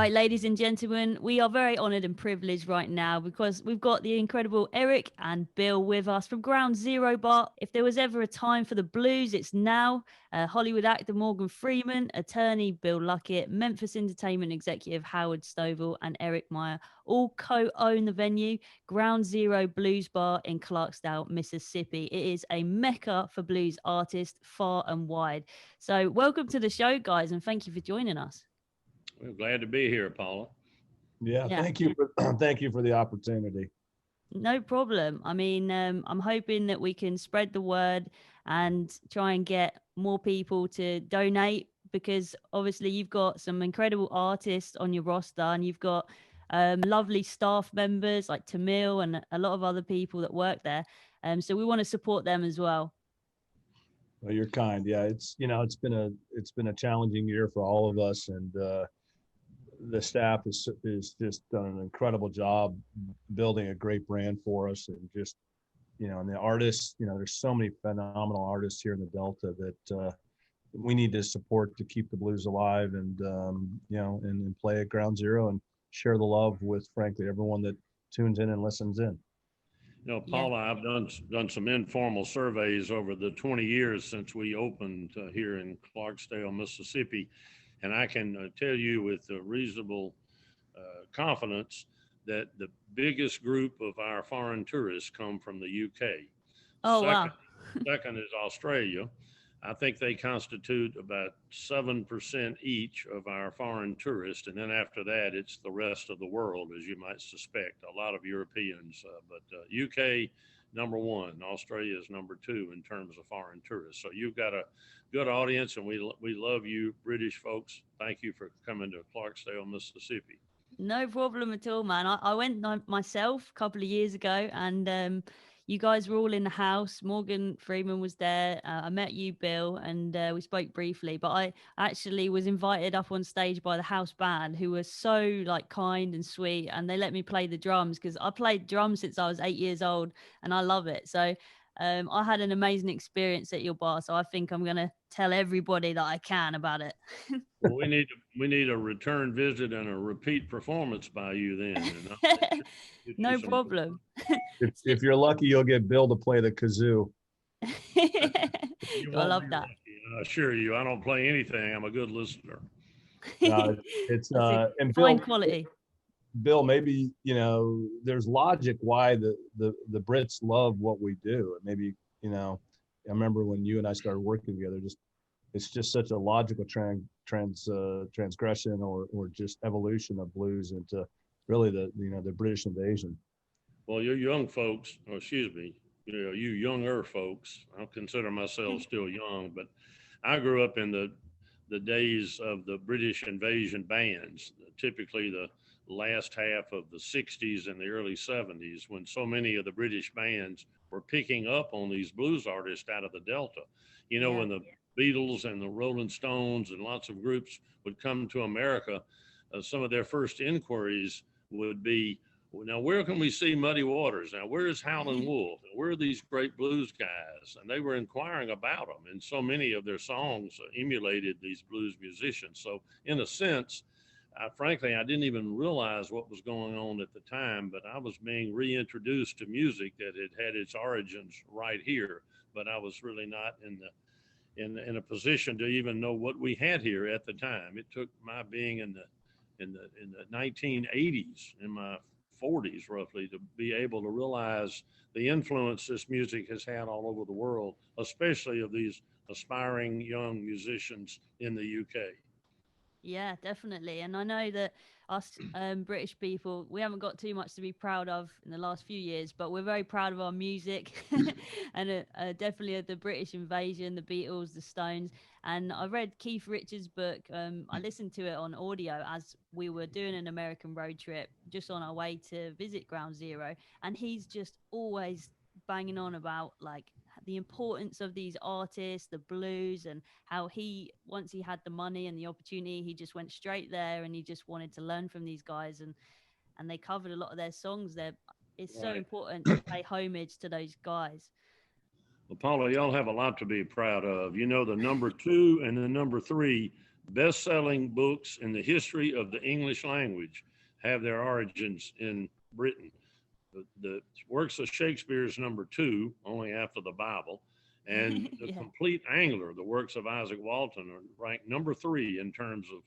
right, ladies and gentlemen, we are very honored and privileged right now because we've got the incredible Eric and Bill with us from Ground Zero Bar. If there was ever a time for the blues, it's now. Hollywood actor Morgan Freeman, attorney Bill Luckett, Memphis entertainment executive Howard Stovall, and Eric Meyer all co-own the venue, Ground Zero Blues Bar in Clarksdale, Mississippi. It is a mecca for blues artists far and wide. So welcome to the show, guys, and thank you for joining us. We're glad to be here, Paula. Yeah. Thank you for thank you for the opportunity. No problem. I mean, I'm hoping that we can spread the word and try and get more people to donate, because obviously you've got some incredible artists on your roster and you've got lovely staff members like Tamil and a lot of other people that work there. So we want to support them as well. Well, you're kind. Yeah, it's it's been a challenging year for all of us, and the staff is just done an incredible job building a great brand for us, and just and the artists, there's so many phenomenal artists here in the Delta that we need to support to keep the blues alive, and and play at Ground Zero and share the love with, frankly, everyone that tunes in and listens in. Paula, I've done some informal surveys over the 20 years since we opened here in Clarksdale, Mississippi, and I can tell you with a reasonable confidence that the biggest group of our foreign tourists come from the UK. Oh, wow. Second is Australia. I think they constitute about 7% each of our foreign tourists. And then after that, it's the rest of the world, as you might suspect, a lot of Europeans. But UK, number one, Australia is number two in terms of foreign tourists. So you've got a good audience, and we love you, British folks. Thank you for coming to Clarksdale, Mississippi. No problem at all, man. I went myself a couple of years ago, and you guys were all in the house. Morgan Freeman was there. I met you, Bill, and we spoke briefly. But I actually was invited up on stage by the house band, who were so kind and sweet, and they let me play the drums because I played drums since I was 8 years old, and I love it. So I had an amazing experience at your bar. So I think I'm gonna tell everybody that I can about it. Well, we need a return visit and a repeat performance by you then. No problem. If you're lucky, you'll get Bill to play the kazoo. I love that. Lucky, I assure you, I don't play anything. I'm a good listener. It's and fine quality. Bill, maybe there's logic why the Brits love what we do, and maybe I remember when you and I started working together. It's just such a logical transgression or just evolution of blues into really the British invasion. Well, you young folks, or excuse me, you younger folks, I consider myself still young, but I grew up in the days of the British invasion bands, typically the last half of the 60s and the early 70s, when so many of the British bands were picking up on these blues artists out of the Delta. When the Beatles and the Rolling Stones and lots of groups would come to America, some of their first inquiries would be, now, where can we see Muddy Waters? Now, where's Howlin' Wolf? Where are these great blues guys? And they were inquiring about them. And so many of their songs emulated these blues musicians. So in a sense, frankly, I didn't even realize what was going on at the time, but I was being reintroduced to music that had its origins right here. But I was really not in a position to even know what we had here at the time. It took my being in the 1980s, in my 40s roughly, to be able to realize the influence this music has had all over the world, especially of these aspiring young musicians in the UK. Yeah, definitely. And I know that us British people, we haven't got too much to be proud of in the last few years, but we're very proud of our music and definitely the British invasion, the Beatles, the Stones. And I read Keith Richards' book. I listened to it on audio as we were doing an American road trip just on our way to visit Ground Zero. And he's just always banging on about the importance of these artists, the blues, and how once he had the money and the opportunity, he just went straight there and he just wanted to learn from these guys, and they covered a lot of their songs there. It's so important to pay homage to those guys. Well, Paula, y'all have a lot to be proud of. The number 2 and the number 3 best-selling books in the history of the English language have their origins in Britain. The works of Shakespeare is number two, only after the Bible. And the Yeah. Complete Angler, the works of Isaac Walton, are ranked number three in terms of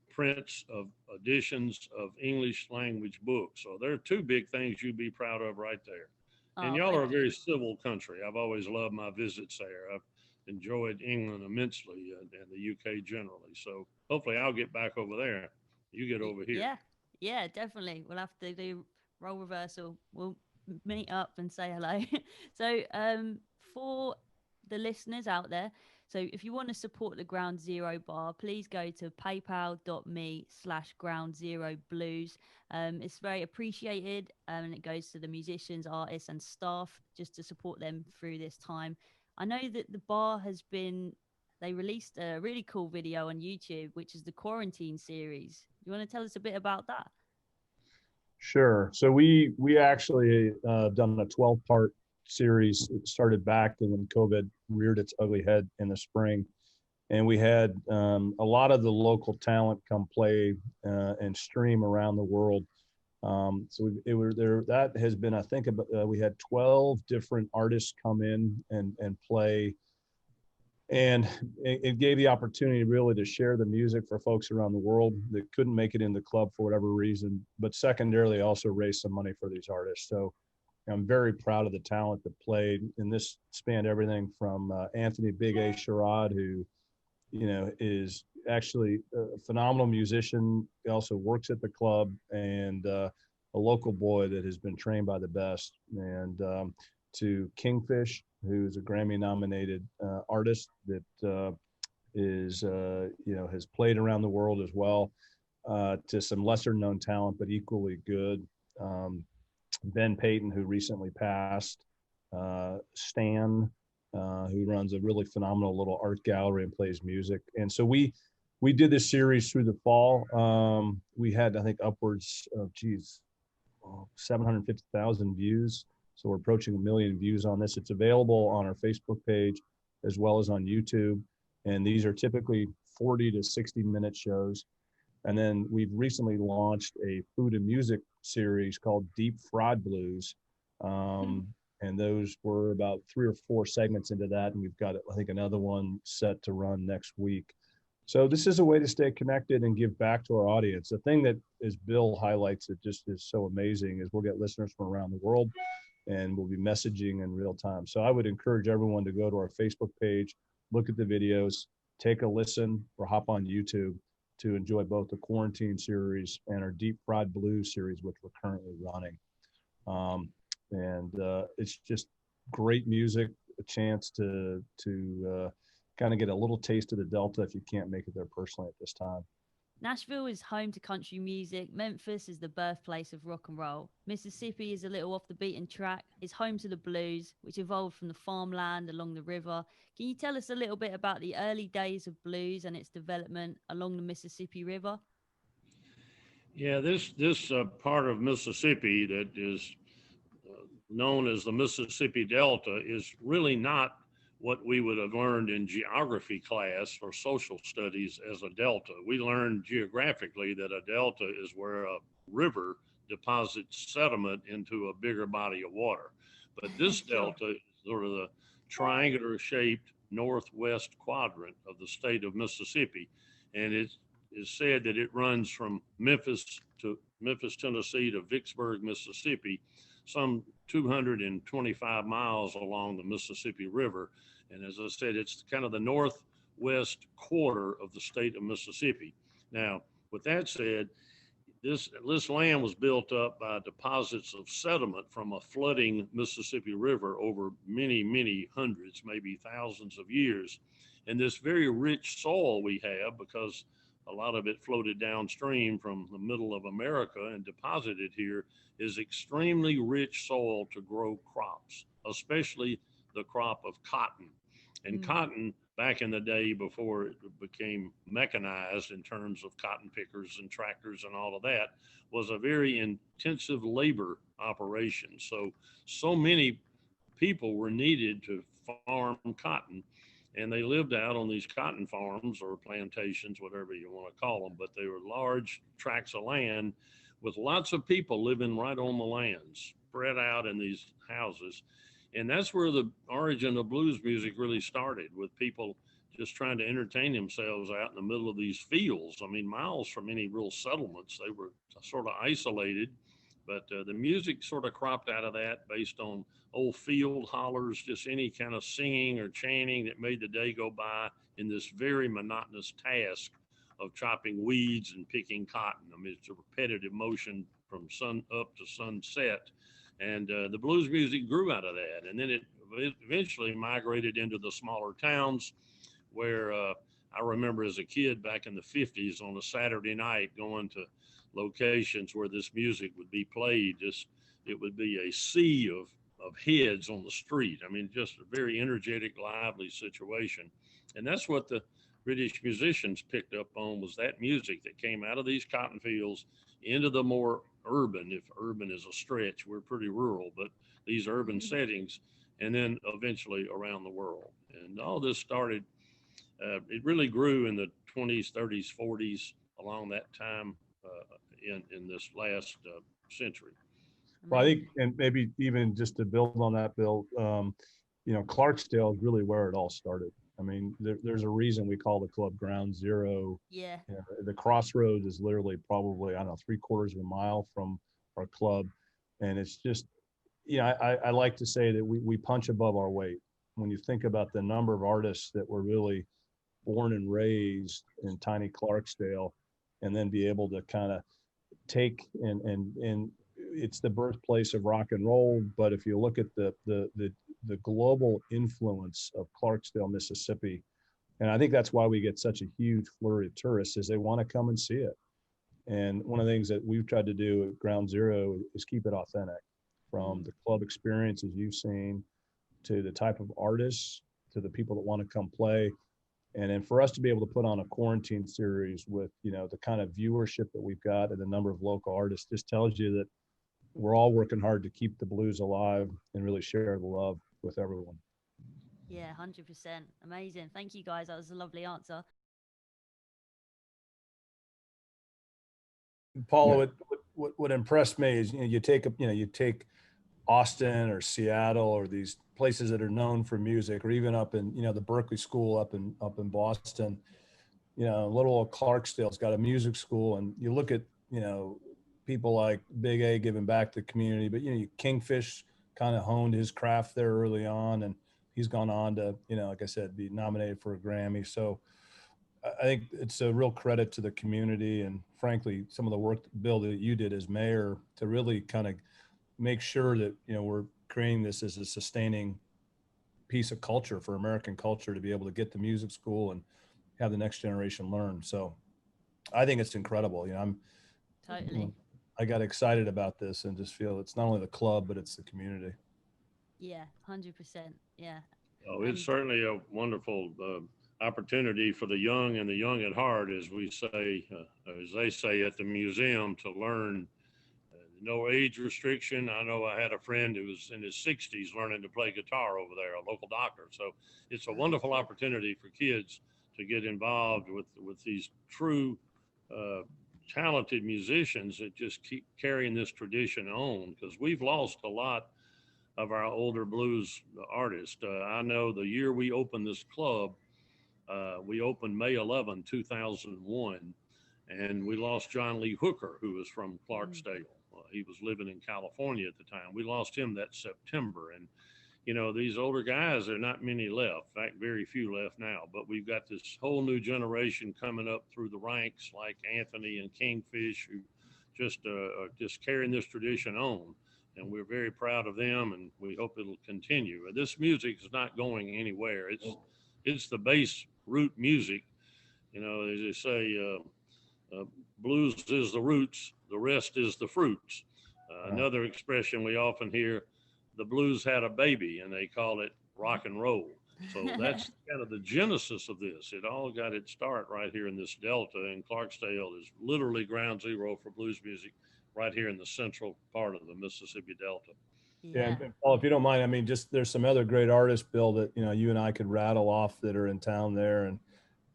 prints of editions of English language books. So there are two big things you'd be proud of right there. And Oh, y'all are thank a you. very civil country. I've always loved my visits there. I've enjoyed England immensely, and the UK generally. So hopefully I'll get back over there. You get over here. Yeah, yeah, definitely. We'll have to do role reversal. We'll meet up and say hello. So, for the listeners out there, so if you want to support the Ground Zero Bar, please go to paypal.me/Ground Zero Blues. It's very appreciated, and it goes to the musicians, artists, and staff just to support them through this time. I know that the bar has been they released a really cool video on YouTube, which is the quarantine series. You want to tell us a bit about that? Sure. So we actually done a 12-part series. It started back when COVID reared its ugly head in the spring, and we had a lot of the local talent come play and stream around the world. So it were there. That has been, I think, about, we had 12 different artists come in and play, and it gave the opportunity really to share the music for folks around the world that couldn't make it in the club for whatever reason, but secondarily also raise some money for these artists. So I'm very proud of the talent that played, and this spanned everything from Anthony Big A Sherrod, who is actually a phenomenal musician. He also works at the club, and a local boy that has been trained by the best, and to Kingfish, who's a Grammy nominated artist that is, has played around the world as well, to some lesser known talent, but equally good. Ben Payton, who recently passed, Stan, who runs a really phenomenal little art gallery and plays music. And so we did this series through the fall. We had, I think, upwards of 750,000 views. So we're approaching 1 million views on this. It's available on our Facebook page as well as on YouTube. And these are typically 40 to 60-minute shows. And then we've recently launched a food and music series called Deep Fried Blues. And those were about 3 or 4 segments into that. And we've got, I think, another one set to run next week. So this is a way to stay connected and give back to our audience. The thing that, as Bill highlights, that just is so amazing is we'll get listeners from around the world, and we'll be messaging in real time. So I would encourage everyone to go to our Facebook page, look at the videos, take a listen, or hop on YouTube to enjoy both the quarantine series and our Deep Fried Blues series, which we're currently running. It's just great music, a chance to kind of get a little taste of the Delta if you can't make it there personally at this time. Nashville is home to country music. Memphis is the birthplace of rock and roll. Mississippi is a little off the beaten track. It's home to the blues, which evolved from the farmland along the river. Can you tell us a little bit about the early days of blues and its development along the Mississippi River? Yeah, this part of Mississippi that is known as the Mississippi Delta is really not what we would have learned in geography class or social studies as a delta. We learned geographically that a delta is where a river deposits sediment into a bigger body of water. But this Sure. delta is sort of the triangular shaped northwest quadrant of the state of Mississippi. And it is said that it runs from Memphis, Tennessee to Vicksburg, Mississippi, some 225 miles along the Mississippi River. And as I said, it's kind of the northwest quarter of the state of Mississippi. Now, with that said, this land was built up by deposits of sediment from a flooding Mississippi River over many, many hundreds, maybe thousands of years. And this very rich soil we have, because a lot of it floated downstream from the middle of America and deposited here, is extremely rich soil to grow crops, especially the crop of cotton. And cotton, back in the day before it became mechanized in terms of cotton pickers and tractors and all of that, was a very intensive labor operation. So many people were needed to farm cotton. and they lived out on these cotton farms or plantations, whatever you want to call them, but they were large tracts of land with lots of people living right on the lands, spread out in these houses. And that's where the origin of blues music really started, with people just trying to entertain themselves out in the middle of these fields. I mean, miles from any real settlements. They were sort of isolated, but the music sort of cropped out of that based on old field hollers, just any kind of singing or chanting that made the day go by in this very monotonous task of chopping weeds and picking cotton. I mean, it's a repetitive motion from sun up to sunset. And the blues music grew out of that. And then it eventually migrated into the smaller towns where I remember as a kid back in the 50s on a Saturday night going to locations where this music would be played. Just, it would be a sea of heads on the street. I mean, just a very energetic, lively situation. And that's what the British musicians picked up on, was that music that came out of these cotton fields into the more urban, if urban is a stretch, we're pretty rural, but these urban settings, and then eventually around the world. And all this started, it really grew in the 20s, 30s, 40s, along that time in this last century. Well, I think, and maybe even just to build on that, Bill, Clarksdale is really where it all started. I mean, there's a reason we call the club Ground Zero. Yeah. The crossroads is literally probably, I don't know, 3/4 of a mile from our club. And it's just, I like to say that we punch above our weight. When you think about the number of artists that were really born and raised in tiny Clarksdale, and then be able to kind of take and it's the birthplace of rock and roll. But if you look at the global influence of Clarksdale, Mississippi, and I think that's why we get such a huge flurry of tourists, is they want to come and see it. And one of the things that we've tried to do at Ground Zero is keep it authentic, from the club experiences you've seen to the type of artists to the people that want to come play. And then for us to be able to put on a quarantine series with, the kind of viewership that we've got and the number of local artists, just tells you that we're all working hard to keep the blues alive and really share the love with everyone. Yeah, 100%. Amazing. Thank you, guys. That was a lovely answer. Paula, what impressed me is, you take Austin or Seattle or these places that are known for music, or even up in, the Berkeley School up in Boston, little old Clarksdale's got a music school, and you look at, people like Big A giving back to the community, but Kingfish kind of honed his craft there early on, and he's gone on to, like I said, be nominated for a Grammy. So I think it's a real credit to the community, and frankly, some of the work, Bill, that you did as mayor to really kind of make sure that, we're creating this as a sustaining piece of culture for American culture, to be able to get the music school and have the next generation learn. So I think it's incredible. Totally. I got excited about this and just feel it's not only the club, but it's the community. Yeah, 100%. Yeah. Oh, it's certainly a wonderful opportunity for the young and the young at heart, as we say, as they say at the museum, to learn. No age restriction. I know I had a friend who was in his 60s learning to play guitar over there, a local doctor. So it's a wonderful opportunity for kids to get involved with these true talented musicians that just keep carrying this tradition on, because we've lost a lot of our older blues artists. I know the year we opened this club, we opened May 11, 2001, and we lost John Lee Hooker, who was from Clarksdale. He was living in California at the time. We lost him that September. And, these older guys, there are not many left. In fact, very few left now. But we've got this whole new generation coming up through the ranks, like Anthony and Kingfish, who just are just carrying this tradition on. And we're very proud of them, and we hope it'll continue. This music is not going anywhere. It's the base root music. As they say, blues is the roots, the rest is the fruits. Another expression we often hear, the blues had a baby, and they call it rock and roll. So that's kind of the genesis of this. It all got its start right here in this Delta, and Clarksdale is literally ground zero for blues music right here in the central part of the Mississippi Delta. Yeah, Yeah. and Paul, if you don't mind, I mean, just there's some other great artists, Bill, that you and I could rattle off that are in town there, and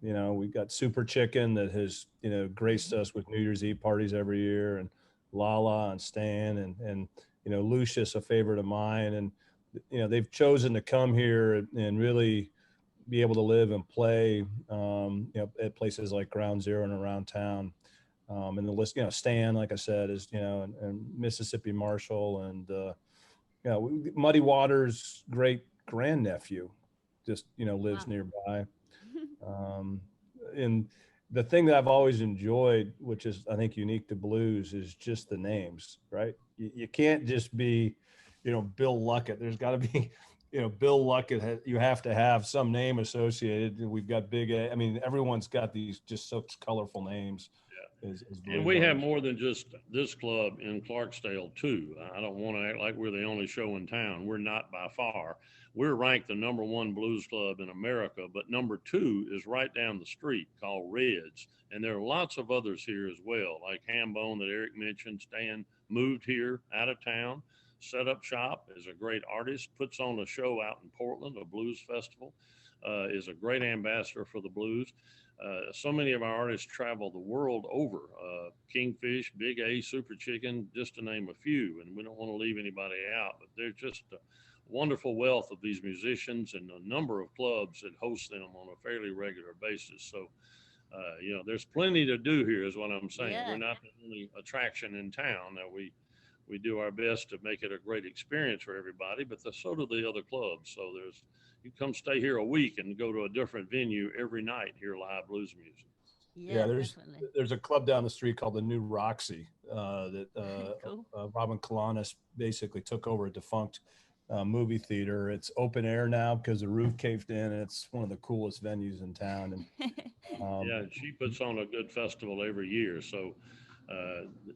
we've got Super Chicken that has graced us with New Year's Eve parties every year, and Lala and Stan and Lucius, a favorite of mine, and they've chosen to come here and really be able to live and play, at places like Ground Zero and around town. And the list, Stan, like I said, is and Mississippi Marshall and Muddy Waters' great grandnephew just lives Wow. nearby. Um, and the thing that I've always enjoyed, which is I think unique to blues, is just the names, right? You can't just be, Bill Luckett. There's got to be, Bill Luckett. You have to have some name associated. We've got Big A. I mean, everyone's got these just such colorful names. As And we have more than just this club in Clarksdale too. I don't want to act like we're the only show in town. We're not by far. We're ranked the #1 blues club in America, but #2 is right down the street called Reds. And there are lots of others here as well, like Hambone that Eric mentioned. Stan moved here out of town, set up shop, is a great artist, puts on a show out in Portland, a blues festival, is a great ambassador for the blues. So many of our artists travel the world over. Kingfish, Big A, Super Chicken, just to name a few. And we don't want to leave anybody out, but there's just a wonderful wealth of these musicians and a number of clubs that host them on a fairly regular basis. So, there's plenty to do here is what I'm saying. Yeah. We're not the only attraction in town. Now, we do our best to make it a great experience for everybody, but so do the other clubs. So you come stay here a week and go to a different venue every night, hear live blues music. Yeah, definitely. there's a club down the street called the New Roxy that Cool. Robin Kalanis basically took over a defunct movie theater. It's open air now because the roof caved in, and it's one of the coolest venues in town. And Yeah, she puts on a good festival every year. So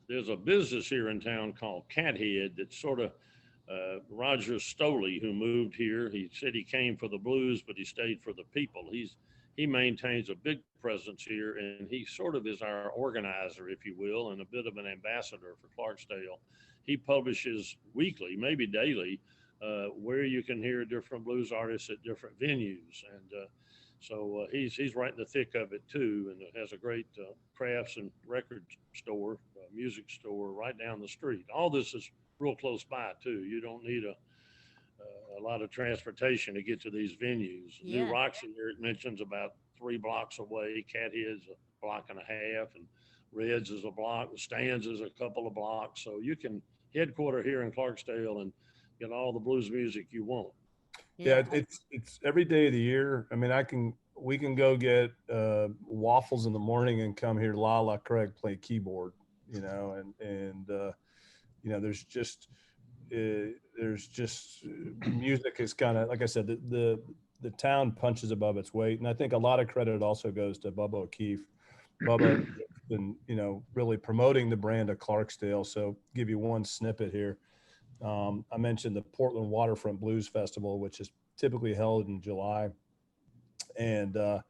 there's a business here in town called Cathead that's sort of Roger Stoley, who moved here. He said he came for the blues, but he stayed for the people. He maintains a big presence here, and he sort of is our organizer, if you will, and a bit of an ambassador for Clarksdale. He publishes weekly, maybe daily, where you can hear different blues artists at different venues, and so he's right in the thick of it too, and has a great crafts and record store, music store right down the street. All this is real close by too. You don't need a lot of transportation to get to these venues. Yeah. New Roxy, Eric mentions, about 3 blocks away. Cathead's a block and a half, and Reds is a block. The Stands is a couple of blocks. So you can headquarter here in Clarksdale and get all the blues music you want. Yeah, it's every day of the year. I mean, we can go get waffles in the morning and come hear Lala Craig play keyboard, and there's just music is kind of, like I said, the town punches above its weight, and I think a lot of credit also goes to Bubba O'Keefe. Bubba been really promoting the brand of Clarksdale. So give you one snippet here. I mentioned the Portland Waterfront Blues Festival, which is typically held in July. And to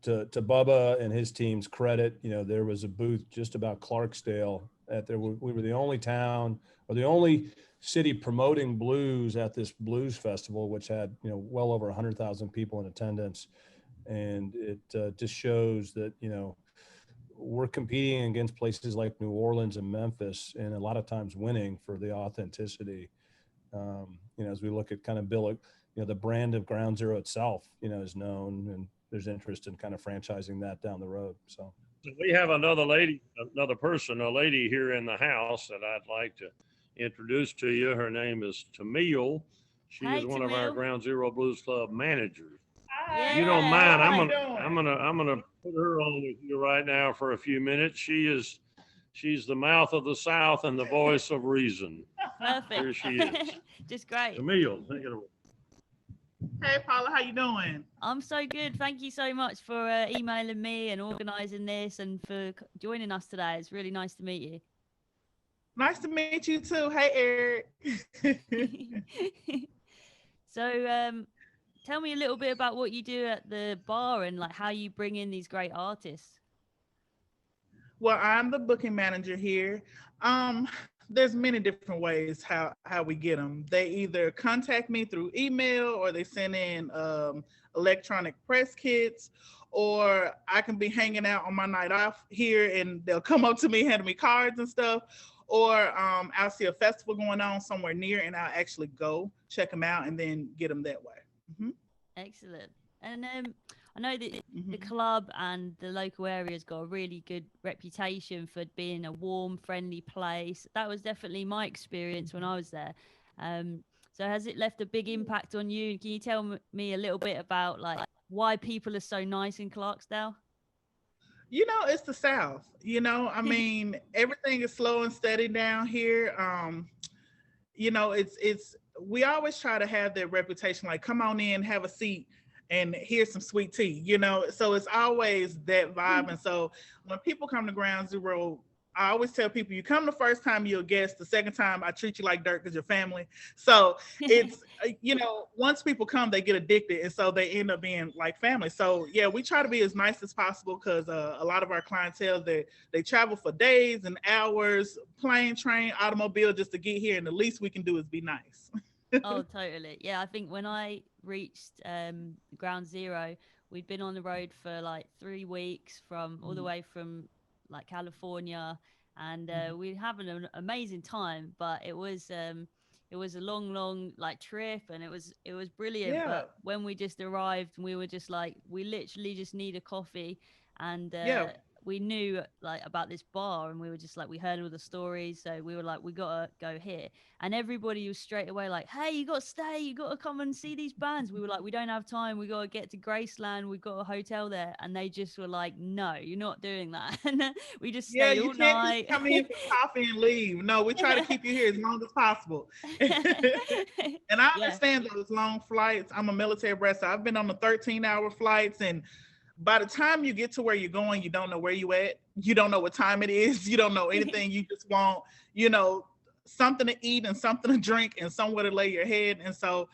Bubba and his team's credit, there was a booth just about Clarksdale. We were the only town or the only city promoting blues at this blues festival, which had well over 100,000 people in attendance. And it just shows that we're competing against places like New Orleans and Memphis, and a lot of times winning for the authenticity. As we look at kind of Bill, the brand of Ground Zero itself, is known, and there's interest in kind of franchising that down the road. So we have a lady here in the house that I'd like to introduce to you. Her name is Tamil. She is one of our Ground Zero Blues Club managers. Yeah. You don't mind? I'm gonna put her on with you right now for a few minutes. She's the mouth of the South and the voice of reason. Perfect. Here she is. Just great. Camille, take it away. Hey Paula, how you doing? I'm so good. Thank you so much for emailing me and organizing this and for joining us today. It's really nice to meet you. Nice to meet you too. Hey Eric. So tell me a little bit about what you do at the bar and like how you bring in these great artists. Well, I'm the booking manager here. There's many different ways how we get them. They either contact me through email, or they send in electronic press kits, or I can be hanging out on my night off here and they'll come up to me, hand me cards and stuff. Or I'll see a festival going on somewhere near and I'll actually go check them out and then get them that way. Mm-hmm. Excellent. And I know that the Mm-hmm. club and the local area's got a really good reputation for being a warm, friendly place. That was definitely my experience when I was there. Um, so has it left a big impact on you? Can you tell me a little bit about like why people are so nice in Clarksdale? It's the South. I mean, everything is slow and steady down here. It's we always try to have that reputation, like come on in, have a seat, and here's some sweet tea. So it's always that vibe. And so when people come to Ground Zero, I always tell people, you come the first time, you're a guest. The second time, I treat you like dirt because you're family. So it's, once people come, they get addicted. And so they end up being like family. So yeah, we try to be as nice as possible because a lot of our clientele, they travel for days and hours, plane, train, automobile just to get here. And the least we can do is be nice. Oh, totally. Yeah, I think when I reached Ground Zero, we'd been on the road for like 3 weeks from all the way from like California, and we were having an amazing time. But it was a long like trip, and it was brilliant. Yeah. But when we just arrived, we were just like, we literally just need a coffee, and Yeah. we knew like about this bar, and we were just like, we heard all the stories, so we were like, we gotta go here. And everybody was straight away like, hey, you gotta stay, you gotta come and see these bands. We were like, we don't have time, we gotta get to Graceland, we've got a hotel there. And they just were like, no, you're not doing that. And we just Yeah, stayed you all can't just night. come in for coffee and leave. No, we try to keep you here as long as possible. And I Yeah. understand those long flights. I'm a military brat, so I've been on the 13-hour flights, and by the time you get to where you're going, you don't know where you at. You don't know what time it is. You don't know anything. You just want, something to eat and something to drink and somewhere to lay your head. And so,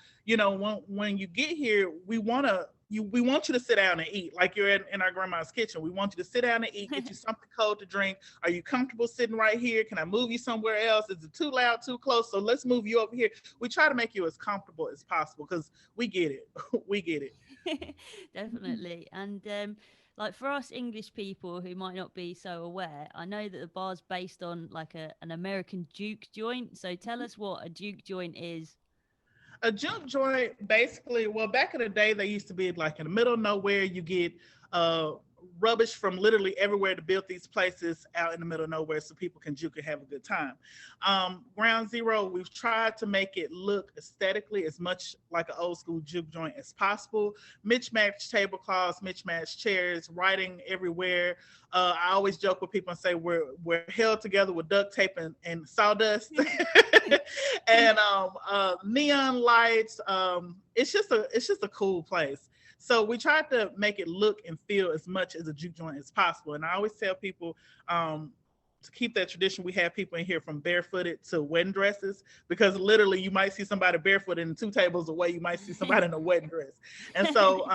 when you get here, we want you to sit down and eat like you're in our grandma's kitchen. We want you to sit down and eat, get you something cold to drink. Are you comfortable sitting right here? Can I move you somewhere else? Is it too loud, too close? So let's move you over here. We try to make you as comfortable as possible because we get it. We get it. Definitely. And like for us English people who might not be so aware, I know that the bar's based on like an American juke joint. So tell us what a juke joint is. A juke joint, basically, well, back in the day, they used to be like in the middle of nowhere. You get uh, rubbish from literally everywhere to build these places out in the middle of nowhere so people can juke and have a good time. Ground Zero, we've tried to make it look aesthetically as much like an old school juke joint as possible. Mismatched tablecloths, mismatched chairs, writing everywhere. I always joke with people and say we're held together with duct tape and sawdust. And neon lights. It's just a cool place. So we tried to make it look and feel as much as a juke joint as possible. And I always tell people to keep that tradition. We have people in here from barefooted to wedding dresses, because literally you might see somebody barefooted and 2 tables away, you might see somebody in a wedding dress. And so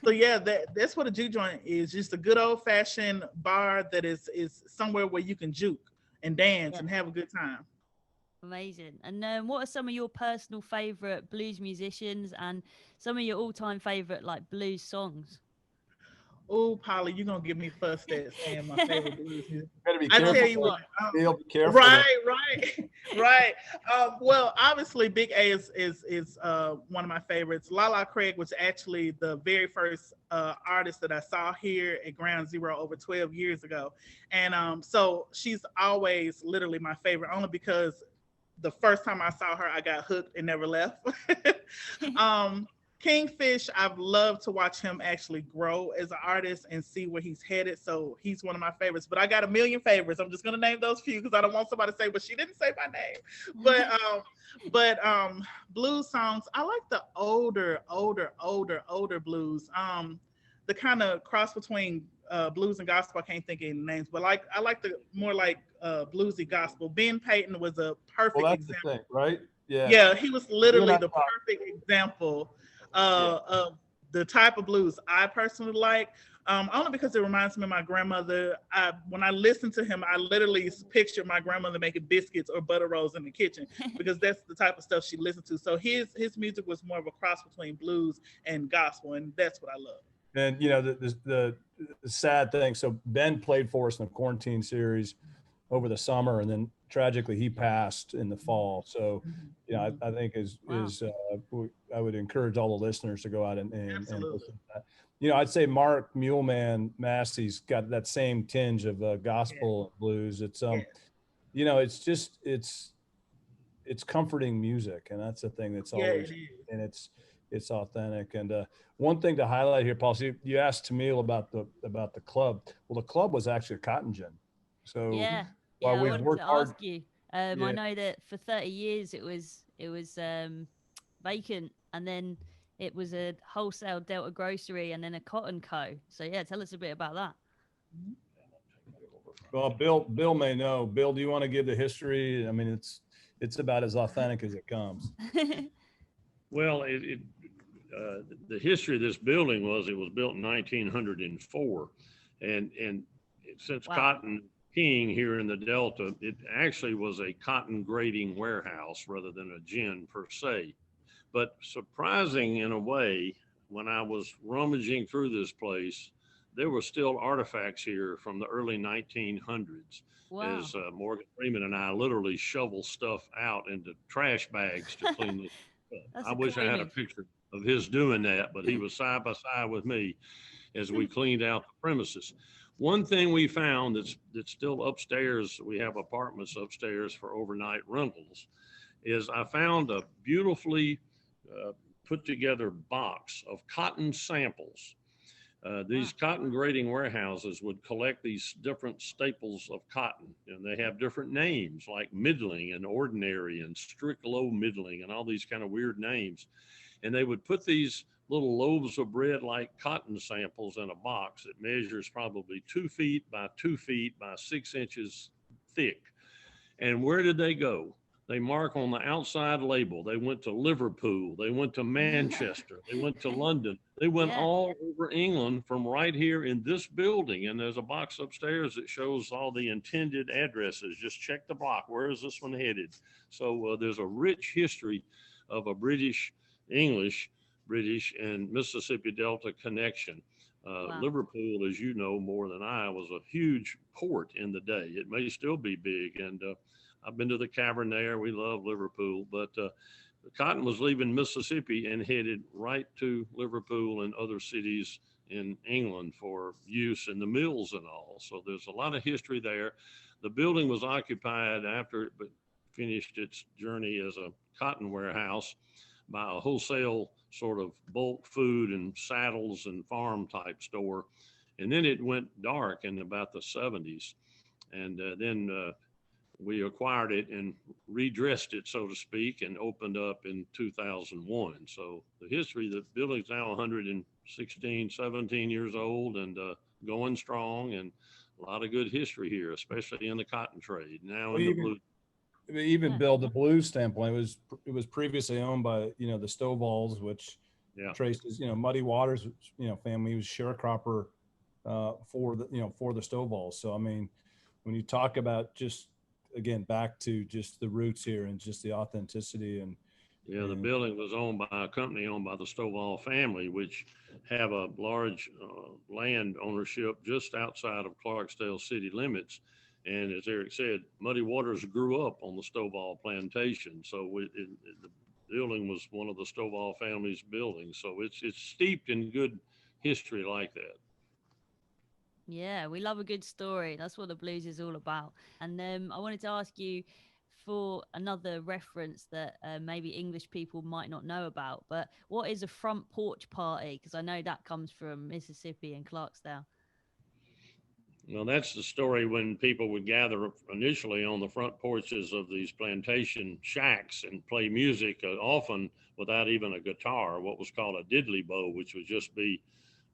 yeah, that's what a juke joint is. Just a good old fashioned bar that is somewhere where you can juke and dance and have a good time. Amazing. And what are some of your personal favorite blues musicians and some of your all-time favorite like blues songs? Oh, Paula, you're gonna give me fussed at saying my favorite blues music. Better be I careful. tell you what, Be careful. right. Right. Well, obviously, Big A is one of my favorites. Lala Craig was actually the very first artist that I saw here at Ground Zero over 12 years ago, and so she's always literally my favorite, only because the first time I saw her, I got hooked and never left. Kingfish, I've loved to watch him actually grow as an artist and see where he's headed. So he's one of my favorites. But I got a million favorites. I'm just gonna name those few because I don't want somebody to say, "Well, she didn't say my name." But blues songs, I like the older blues. The kind of cross between blues and gospel. I can't think of any names, but I like the more like bluesy gospel. Ben Payton was a perfect example. The thing, right? Yeah, he was literally the perfect example of the type of blues I personally like. Only because it reminds me of my grandmother. When I listen to him, I literally picture my grandmother making biscuits or butter rolls in the kitchen because that's the type of stuff she listened to. So his music was more of a cross between blues and gospel, and that's what I love. And you know, the sad thing. So Ben played for us in the quarantine series over the summer, and then tragically he passed in the fall. So, you know, I think I would encourage all the listeners to go out and listen to that. You know, I'd say Mark Muleman Massey's got that same tinge of gospel blues. It's you know, it's just it's comforting music, and that's the thing that's always, and it's authentic. And one thing to highlight here, Paul, so you asked Tamil about the club. Well, the club was actually a cotton gin. So while we've worked hard, ask you. I know that for 30 years it was vacant, and then it was a wholesale Delta grocery, and then a Cotton Co. So yeah, tell us a bit about that. Well, Bill may know. Bill, do you want to give the history? I mean, it's about as authentic as it comes. Well, the history of this building was it was built in 1904, and since cotton king here in the Delta, it actually was a cotton grading warehouse rather than a gin per se. But surprising in a way, when I was rummaging through this place, there were still artifacts here from the early 1900s. Wow. As Morgan Freeman and I literally shovel stuff out into trash bags to clean this up. I wish I had a picture of his doing that, but he was side by side with me as we cleaned out the premises. One thing we found that's still upstairs, we have apartments upstairs for overnight rentals, is I found a beautifully put together box of cotton samples. These cotton grading warehouses would collect these different staples of cotton, and they have different names like middling and ordinary and strict low middling and all these kind of weird names. And they would put these little loaves of bread like cotton samples in a box that measures probably 2 feet by 2 feet by 6 inches thick. And where did they go? They mark on the outside label. They went to Liverpool. They went to Manchester. They went to London. They went all over England from right here in this building. And there's a box upstairs that shows all the intended addresses. Just check the block. Where is this one headed? So there's a rich history of a British, English, British, and Mississippi Delta connection. Liverpool, as you know more than I, was a huge port in the day. It may still be big. And I've been to the cavern there. We love Liverpool, but the cotton was leaving Mississippi and headed right to Liverpool and other cities in England for use in the mills and all. So there's a lot of history there. The building was occupied after it finished its journey as a cotton warehouse by a wholesale sort of bulk food and saddles and farm type store. And then it went dark in about the 70s. And then we acquired it and redressed it, so to speak, and opened up in 2001. So the history, the building's now 116, 17 years old and going strong, and a lot of good history here, especially in the cotton trade. Now in the blue. Even Bill, the blues standpoint, it was previously owned by, you know, the Stovall's, which traces, you know, Muddy Waters, you know, family was sharecropper for the Stovall's. So I mean, when you talk about just, again, back to just the roots here and just the authenticity and the building was owned by a company owned by the Stovall family, which have a large land ownership just outside of Clarksdale city limits. And as Eric said, Muddy Waters grew up on the Stovall plantation. So the building was one of the Stovall family's buildings. So it's steeped in good history like that. Yeah, we love a good story. That's what the blues is all about. And I wanted to ask you for another reference that maybe English people might not know about, but what is a front porch party? Because I know that comes from Mississippi and Clarksdale. Well, that's the story when people would gather initially on the front porches of these plantation shacks and play music, often without even a guitar, what was called a diddley bow, which would just be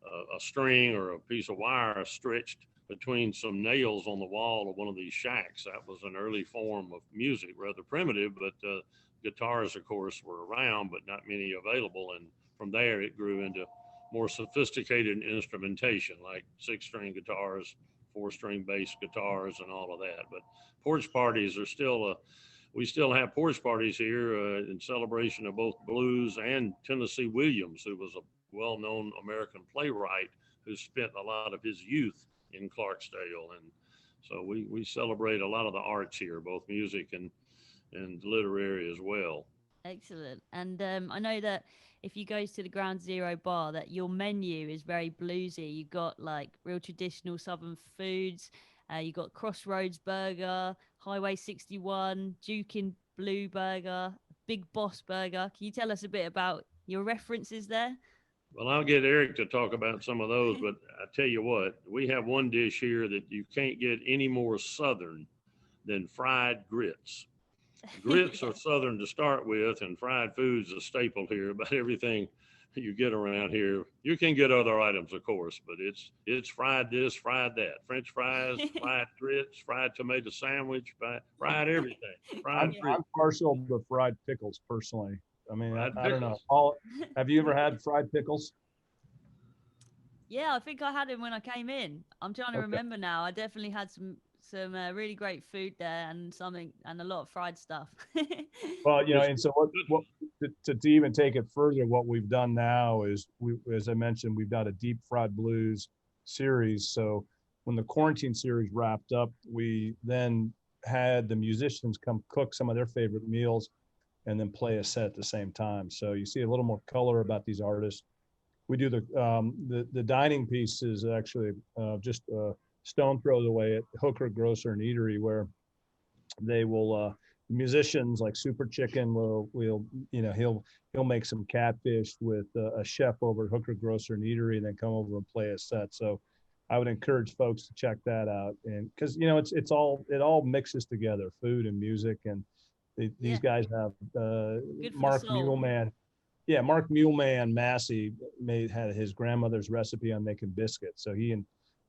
a string or a piece of wire stretched between some nails on the wall of one of these shacks. That was an early form of music, rather primitive, but guitars, of course, were around, but not many available. And from there, it grew into more sophisticated instrumentation, like 6-string guitars, 4-string bass guitars, and all of that. But porch parties are still we still have porch parties here in celebration of both blues and Tennessee Williams, who was a well-known American playwright who spent a lot of his youth in Clarksdale. And so we celebrate a lot of the arts here, both music and literary as well. Excellent. And I know that if you go to the Ground Zero bar, that your menu is very bluesy. You've got like real traditional Southern foods. You got Crossroads Burger, Highway 61, Dukin' Blue Burger, Big Boss Burger. Can you tell us a bit about your references there? Well, I'll get Eric to talk about some of those, but I tell you what, we have one dish here that you can't get any more Southern than fried grits. Grits are Southern to start with, and fried food's a staple here. About everything you get around here, you can get other items, of course, but it's fried this, fried that, French fries, fried grits, fried tomato sandwich, fried everything. Fried I'm partial to fried pickles personally. I mean, I don't know. Paula, have you ever had fried pickles? Yeah, I think I had them when I came in. I'm trying to remember now. I definitely had some really great food there and a lot of fried stuff. Well, you know, and so what to even take it further, what we've done now is as I mentioned, we've got a deep fried blues series. So when the quarantine series wrapped up, we then had the musicians come cook some of their favorite meals and then play a set at the same time. So you see a little more color about these artists. We do the dining piece is actually just stone throws away at Hooker Grocer and Eatery, where they will musicians like Super Chicken will you know he'll make some catfish with a chef over at Hooker Grocer and Eatery, and then come over and play a set. So I would encourage folks to check that out, and because you know it all mixes together, food and music, and these guys have Mark Muleman. Yeah, Mark Muleman Massey had his grandmother's recipe on making biscuits. So he and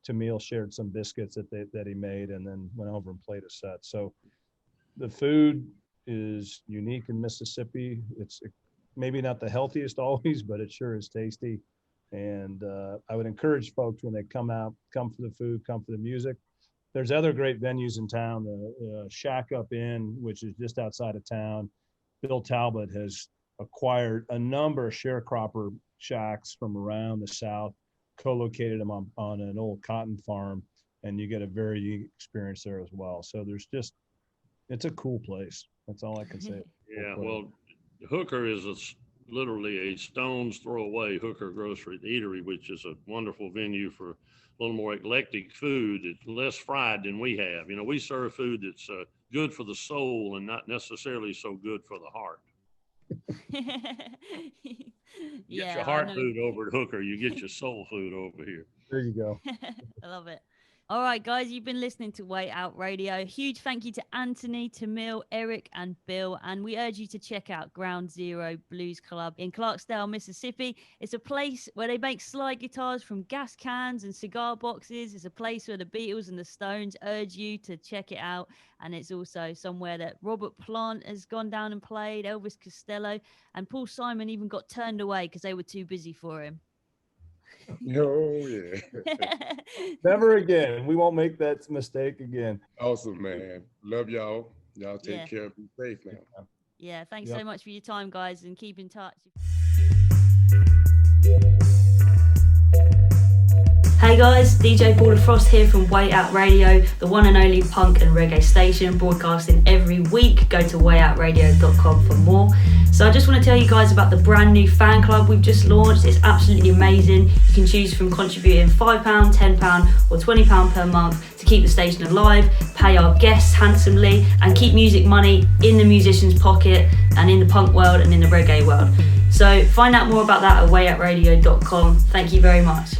Tamil shared some biscuits that he made, and then went over and played a set. So the food is unique in Mississippi. It's maybe not the healthiest always, but it sure is tasty. And I would encourage folks when they come out, come for the food, come for the music. There's other great venues in town, the Shack Up Inn, which is just outside of town. Bill Talbot has acquired a number of sharecropper shacks from around the South, co-located them on an old cotton farm, and you get a very unique experience there as well. So it's a cool place. That's all I can say. Yeah, well, Hooker is literally a stone's throw away, Hooker Grocery Eatery, which is a wonderful venue for a little more eclectic food. It's less fried than we have. You know, we serve food that's good for the soul and not necessarily so good for the heart. Get your heart food over at Hooker, you get your soul food over here. There you go. I love it. All right, guys, you've been listening to Way Out Radio. Huge thank you to Anthony, Tamil, Eric, and Bill. And we urge you to check out Ground Zero Blues Club in Clarksdale, Mississippi. It's a place where they make slide guitars from gas cans and cigar boxes. It's a place where the Beatles and the Stones urge you to check it out. And it's also somewhere that Robert Plant has gone down and played, Elvis Costello, and Paul Simon even got turned away because they were too busy for him. Oh, yeah. Never again. We won't make that mistake again. Awesome, man. Love y'all. Y'all take care. Be safe now. Yeah, thanks so much for your time, guys, and keep in touch. Hey guys, DJ Paula Frost here from Way Out Radio, the one and only punk and reggae station, broadcasting every week. Go to wayoutradio.com for more. So I just want to tell you guys about the brand new fan club we've just launched. It's absolutely amazing. You can choose from contributing £5, £10 or £20 per month to keep the station alive, pay our guests handsomely, and keep music money in the musician's pocket and in the punk world and in the reggae world. So find out more about that at wayoutradio.com. Thank you very much.